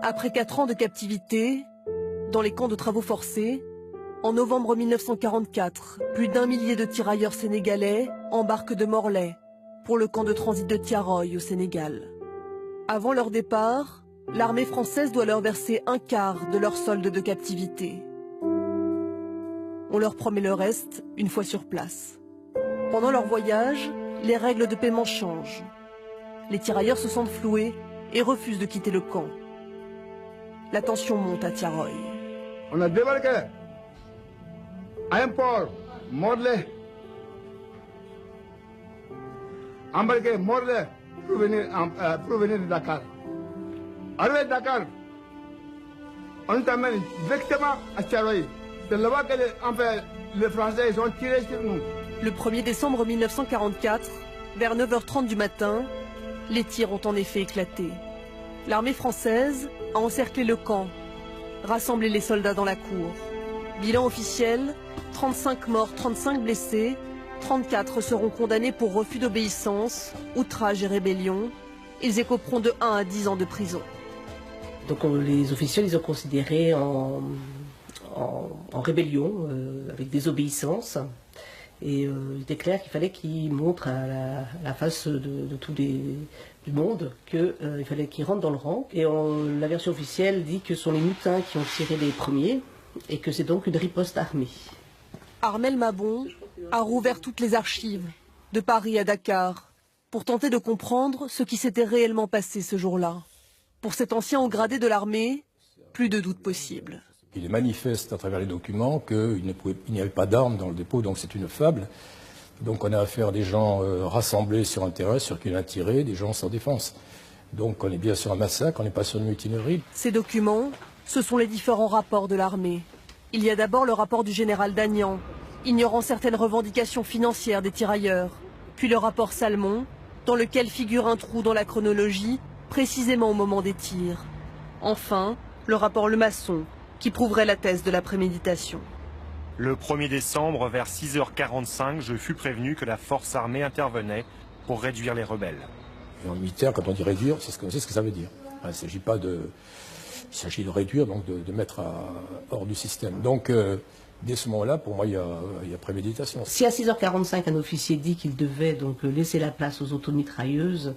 Après 4 ans de captivité, dans les camps de travaux forcés, en novembre 1944, plus d'1 millier de tirailleurs sénégalais embarquent de Morlaix pour le camp de transit de Thiaroye au Sénégal. Avant leur départ, l'armée française doit leur verser un quart de leur solde de captivité. On leur promet le reste une fois sur place. Pendant leur voyage, les règles de paiement changent. Les tirailleurs se sentent floués et refusent de quitter le camp. La tension monte à Thiaroye. On a débarqué à un port, Morlaix. Embarqué Morlaix pour venir de Dakar. Arrivé à Dakar, on t'amène directement à Thiaroye. C'est là-bas que les Français ils ont tiré sur nous. Le 1er décembre 1944, vers 9h30 du matin, les tirs ont en effet éclaté. L'armée française a encerclé le camp, rassemblé les soldats dans la cour. Bilan officiel, 35 morts, 35 blessés, 34 seront condamnés pour refus d'obéissance, outrage et rébellion. Ils écoperont de 1 à 10 ans de prison. Donc les officiels, ils ont considéré en rébellion, avec désobéissance. Et il était clair qu'il fallait qu'ils montrent à la face de tout du monde qu'il fallait qu'ils rentrent dans le rang. Et la version officielle dit que ce sont les mutins qui ont tiré les premiers et que c'est donc une riposte armée. Armel Mabon a rouvert toutes les archives, de Paris à Dakar, pour tenter de comprendre ce qui s'était réellement passé ce jour-là. Pour cet ancien haut gradé de l'armée, plus de doute possible. Il est manifeste à travers les documents qu'il n'y avait pas d'armes dans le dépôt, donc c'est une fable. Donc on a affaire à des gens rassemblés sur un terrain, sur qui on a tiré, des gens sans défense. Donc on est bien sur un massacre, on n'est pas sur une mutinerie. Ces documents, ce sont les différents rapports de l'armée. Il y a d'abord le rapport du général Dagnan, ignorant certaines revendications financières des tirailleurs. Puis le rapport Salmon, dans lequel figure un trou dans la chronologie, précisément au moment des tirs. Enfin, le rapport Lemasson, qui prouverait la thèse de la préméditation. Le 1er décembre, vers 6h45, je fus prévenu que la force armée intervenait pour réduire les rebelles. Et en militaire, quand on dit réduire, c'est ce que ça veut dire. Il ne s'agit pas de... Il s'agit de réduire, donc de mettre hors du système. Donc, dès ce moment-là, pour moi, il y a préméditation. Si à 6h45, un officier dit qu'il devait donc laisser la place aux automitrailleuses,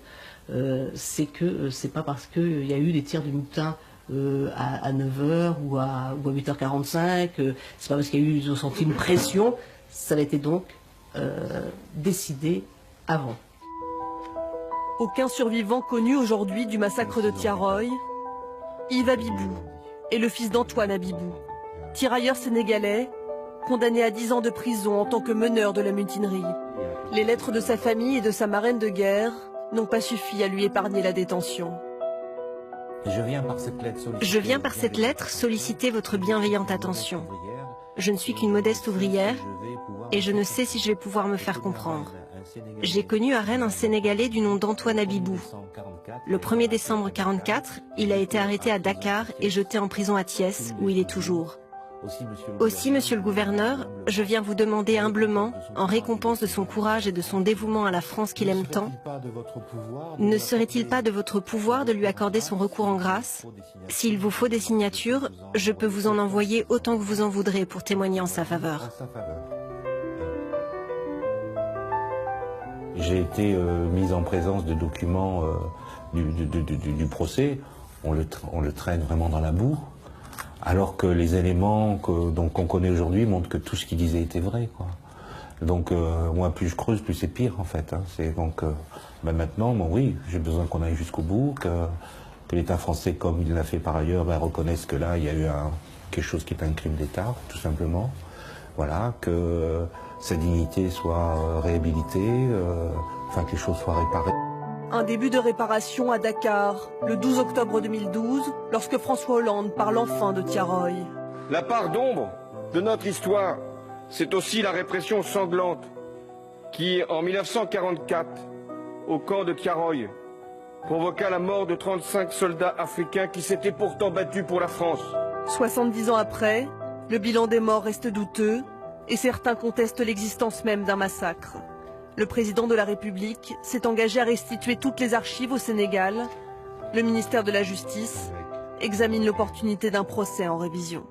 c'est que c'est pas parce qu'il y a eu des tirs de mutin à 9h ou à 8h45, c'est pas parce qu'ils ont senti une pression, ça a été donc décidé avant. Aucun survivant connu aujourd'hui du massacre de Thiaroye. Yves Abibou est le fils d'Antoine Abibou, tirailleur sénégalais, condamné à 10 ans de prison en tant que meneur de la mutinerie. Les lettres de sa famille et de sa marraine de guerre n'ont pas suffi à lui épargner la détention. Je viens par cette lettre solliciter votre bienveillante attention. Je ne suis qu'une modeste ouvrière et je ne sais si je vais pouvoir me faire comprendre. J'ai connu à Rennes un Sénégalais du nom d'Antoine Abibou. Le 1er décembre 1944, il a été arrêté à Dakar et jeté en prison à Thiès, où il est toujours. Aussi, monsieur le gouverneur, je viens vous demander humblement, en récompense de son courage et de son dévouement à la France qu'il aime tant, ne serait-il pas de votre pouvoir de lui accorder son recours en grâce? S'il vous faut des signatures, je peux vous en envoyer autant que vous en voudrez pour témoigner en sa faveur. J'ai été mis en présence de documents du procès. On le traîne vraiment dans la boue. Alors que les éléments qu'on connaît aujourd'hui montrent que tout ce qu'il disait était vrai, quoi. Donc moi, plus je creuse, plus c'est pire, en fait. Hein. Donc maintenant, bon, oui, j'ai besoin qu'on aille jusqu'au bout, que l'État français, comme il l'a fait par ailleurs, reconnaisse que là, il y a eu quelque chose qui est un crime d'État, tout simplement. Voilà, que sa dignité soit réhabilitée, que les choses soient réparées. Un début de réparation à Dakar, le 12 octobre 2012, lorsque François Hollande parle enfin de Thiaroye. La part d'ombre de notre histoire, c'est aussi la répression sanglante qui, en 1944, au camp de Thiaroye, provoqua la mort de 35 soldats africains qui s'étaient pourtant battus pour la France. 70 ans après, le bilan des morts reste douteux et certains contestent l'existence même d'un massacre. Le président de la République s'est engagé à restituer toutes les archives au Sénégal. Le ministère de la Justice examine l'opportunité d'un procès en révision.